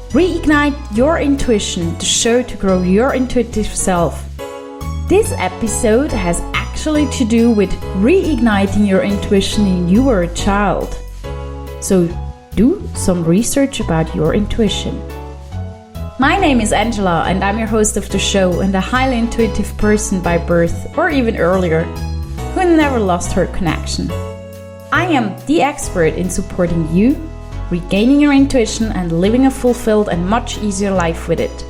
Reignite your intuition, the show to grow your intuitive self. This episode has actually to do with reigniting your intuition when you were a child. So do some research about your intuition. My name is Angela and I'm your host of the show and a highly intuitive person by birth or even earlier who never lost her connection. I am the expert in supporting you, regaining your intuition and living a fulfilled and much easier life with it.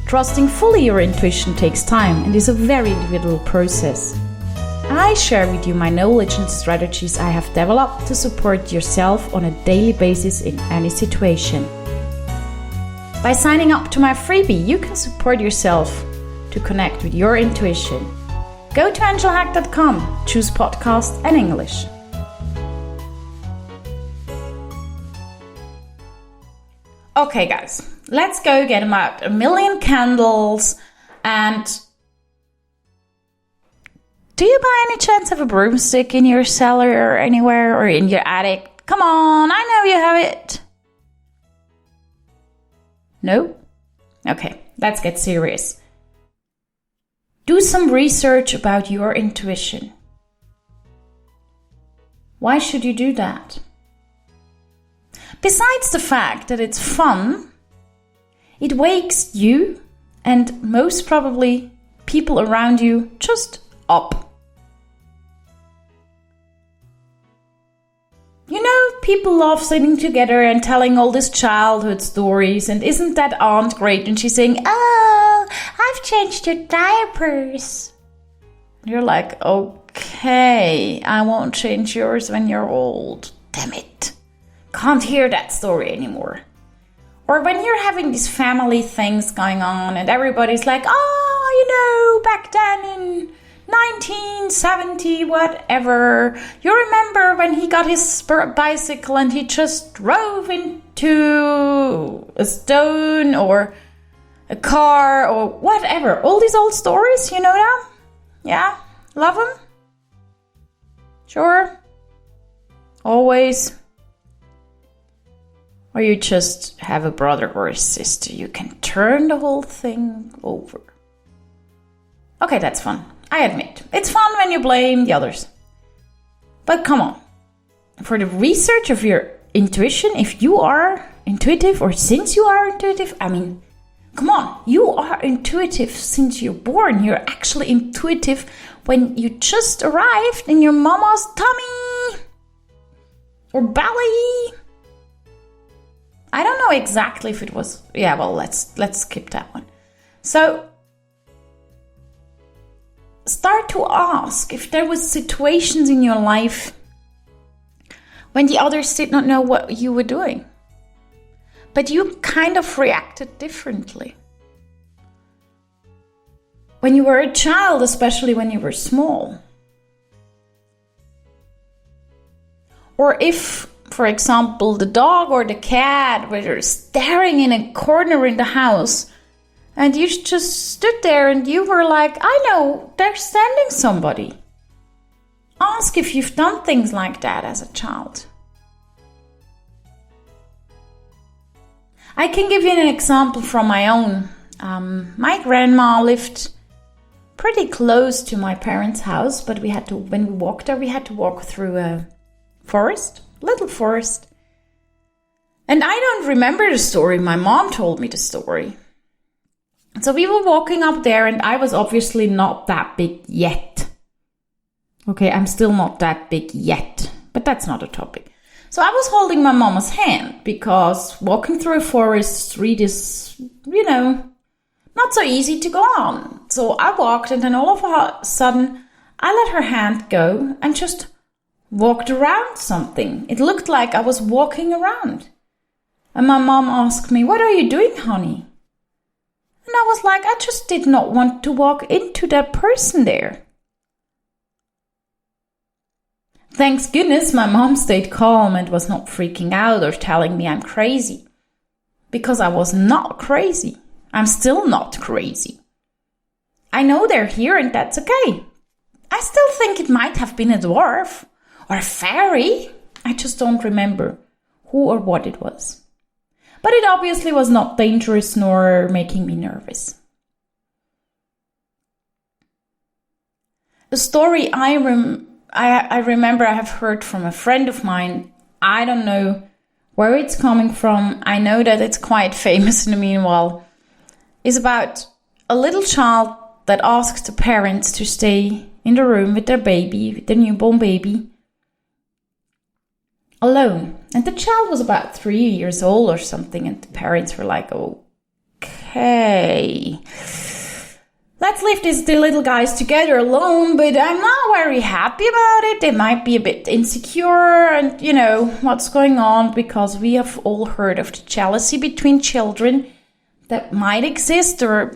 Trusting fully your intuition takes time and is a very individual process. I share with you my knowledge and strategies I have developed to support yourself on a daily basis in any situation. By signing up to my freebie, you can support yourself to connect with your intuition. Go to angelahack.com, choose podcast and English. Okay guys, let's go get about 1 million candles and do you by any chance have a broomstick in your cellar or anywhere or in your attic? Come on, I know you have it. No? Okay, let's get serious. Do some research about your intuition. Why should you do that? Besides the fact that it's fun, it wakes you and most probably people around you just up. You know, people love sitting together and telling all these childhood stories, and isn't that aunt great? And she's saying, "Oh, I've changed your diapers." You're like, okay, I won't change yours when you're old. Damn it. Can't hear that story anymore. Or when you're having these family things going on and everybody's like, oh, you know, back then in 1970, whatever. You remember when he got his bicycle and he just drove into a stone or a car or whatever. All these old stories, you know them? Yeah? Love them? Sure? Always? Or you just have a brother or a sister. You can turn the whole thing over. Okay, that's fun. I admit. It's fun when you blame the others. But come on. For the research of your intuition, if you are intuitive or since you are intuitive, I mean, come on. You are intuitive since you're born. You're actually intuitive when you just arrived in your mama's tummy or belly. I don't know exactly if it was... Yeah, well, let's skip that one. So, start to ask if there was situations in your life when the others did not know what you were doing. But you kind of reacted differently. When you were a child, especially when you were small. Or if... For example, the dog or the cat were staring in a corner in the house and you just stood there and you were like, I know, they're sending somebody. Ask if you've done things like that as a child. I can give you an example from my own. My grandma lived pretty close to my parents' house, but when we walked there, we had to walk through a forest. Little forest. And I don't remember the story. My mom told me the story. So we were walking up there and I was obviously not that big yet. Okay, I'm still not that big yet. But that's not a topic. So I was holding my mama's hand because walking through a forest street is, you know, not so easy to go on. So I walked and then all of a sudden I let her hand go and just walked around something. It looked like I was walking around. And my mom asked me, what are you doing, honey? And I was like, I just did not want to walk into that person there. Thanks goodness my mom stayed calm and was not freaking out or telling me I'm crazy. Because I was not crazy. I'm still not crazy. I know they're here and that's okay. I still think it might have been a dwarf. Or a fairy? I just don't remember who or what it was. But it obviously was not dangerous nor making me nervous. A story I remember I have heard from a friend of mine. I don't know where it's coming from. I know that it's quite famous in the meanwhile. Is about a little child that asked the parents to stay in the room with their baby, with their newborn baby, alone. And the child was about 3 years old or something, and the parents were like, okay, let's leave these two little guys together alone, but I'm not very happy about it. They might be a bit insecure and, what's going on, because we have all heard of the jealousy between children that might exist or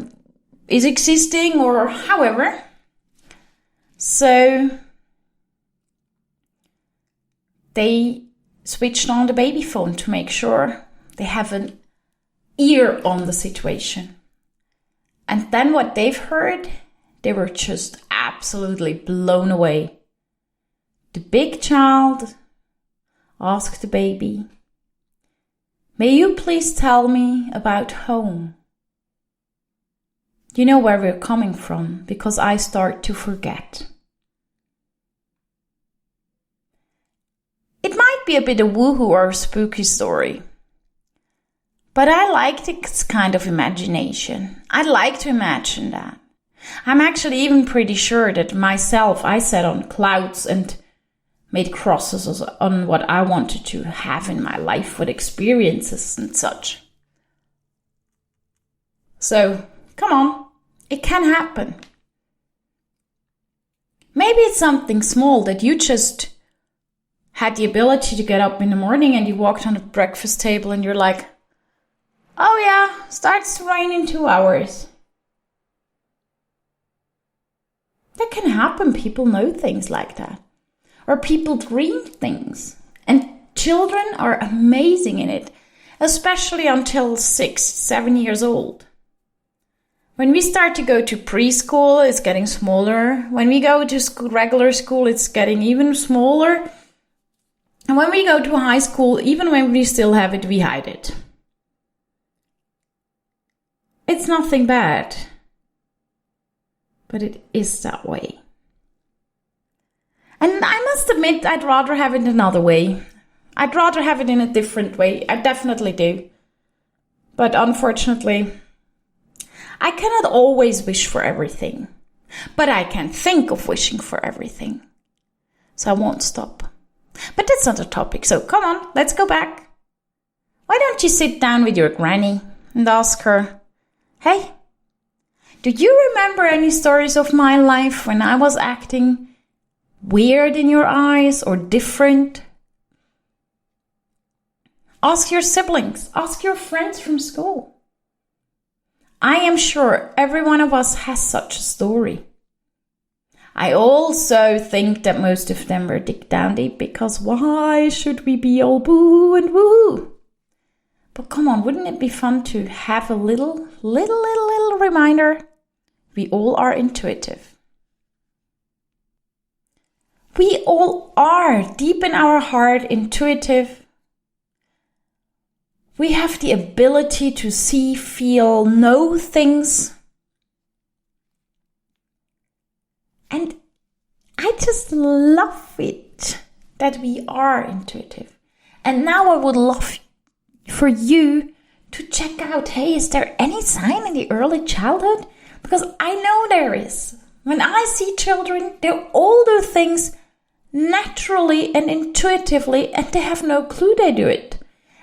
is existing or however. So they switched on the baby phone to make sure they have an ear on the situation. And then what they've heard, they were just absolutely blown away. The big child asked the baby, "May you please tell me about home? You know where we're coming from, because I start to forget." It might be a bit of woohoo or a spooky story, but I like this kind of imagination. I like to imagine that. I'm actually even pretty sure that myself, I sat on clouds and made crosses on what I wanted to have in my life with experiences and such. So, come on, it can happen. Maybe it's something small that you just had the ability to get up in the morning and you walked on the breakfast table and you're like, oh yeah, starts to rain in 2 hours. That can happen. People know things like that. Or people dream things. And children are amazing in it, especially until 6, 7 years old. When we start to go to preschool, it's getting smaller. When we go to school, regular school, it's getting even smaller. And when we go to high school, even when we still have it, we hide it. It's nothing bad, but it is that way. And I must admit, I'd rather have it another way. I'd rather have it in a different way. I definitely do. But unfortunately, I cannot always wish for everything. But I can think of wishing for everything. So I won't stop. But that's not a topic, so come on, let's go back. Why don't you sit down with your granny and ask her, "Hey, do you remember any stories of my life when I was acting weird in your eyes or different?" Ask your siblings, ask your friends from school. I am sure every one of us has such a story. I also think that most of them were dig down deep, because why should we be all boo and woo? But come on, wouldn't it be fun to have a little reminder? We all are intuitive. We all are, deep in our heart, intuitive. We have the ability to see, feel, know things. And I just love it that we are intuitive. And now I would love for you to check out, hey, is there any sign in the early childhood? Because I know there is. When I see children, they all do things naturally and intuitively, and they have no clue they do it.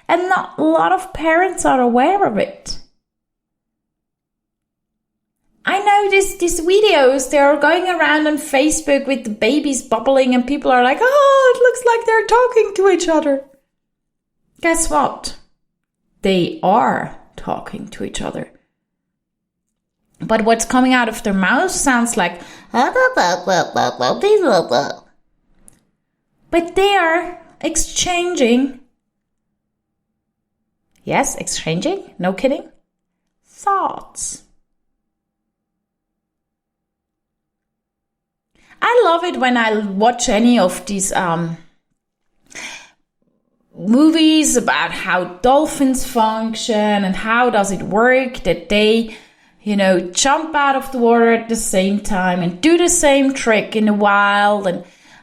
And not a lot of parents are aware of it. I know these videos, they are going around on Facebook with the babies bubbling, and people are like, oh, it looks like they're talking to each other. Guess what? They are talking to each other. But what's coming out of their mouths sounds like, but they are exchanging, yes, exchanging, no kidding, thoughts. I love it when I watch any of these movies about how dolphins function and how does it work that they, jump out of the water at the same time and do the same trick in the wild.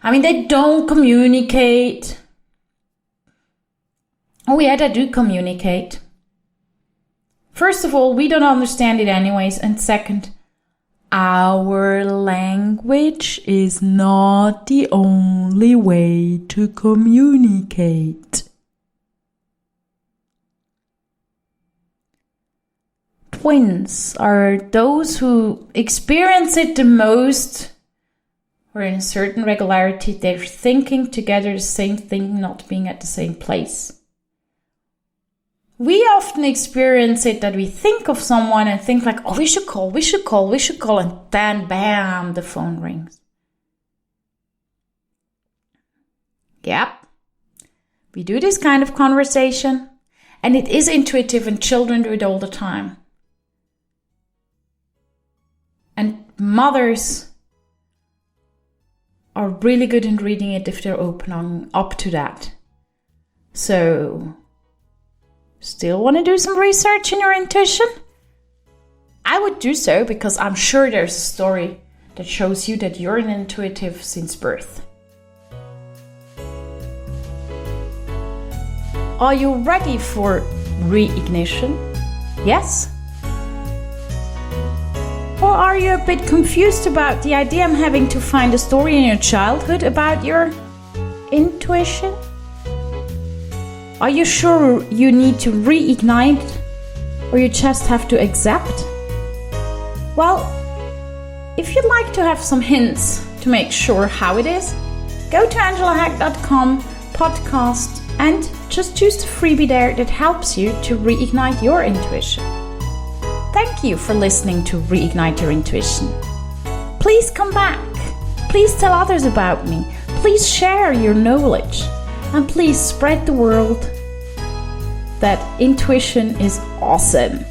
And they don't communicate. Oh yeah, they do communicate. First of all, we don't understand it anyways. And second, our language is not the only way to communicate. Twins are those who experience it the most, or in a certain regularity, they're thinking together the same thing, not being at the same place. We often experience it that we think of someone and think like, oh, we should call, and then bam, the phone rings. Yep. We do this kind of conversation, and it is intuitive, and children do it all the time. And mothers are really good in reading it if they're open up to that. So, still want to do some research in your intuition? I would do so because I'm sure there's a story that shows you that you're an intuitive since birth. Are you ready for reignition? Yes? Or are you a bit confused about the idea I'm having to find a story in your childhood about your intuition? Are you sure you need to reignite, or you just have to accept? Well, if you'd like to have some hints to make sure how it is, go to angelahack.com podcast and just choose the freebie there that helps you to reignite your intuition. Thank you for listening to Reignite Your Intuition. Please come back. Please tell others about me. Please share your knowledge. And please spread the word that intuition is awesome.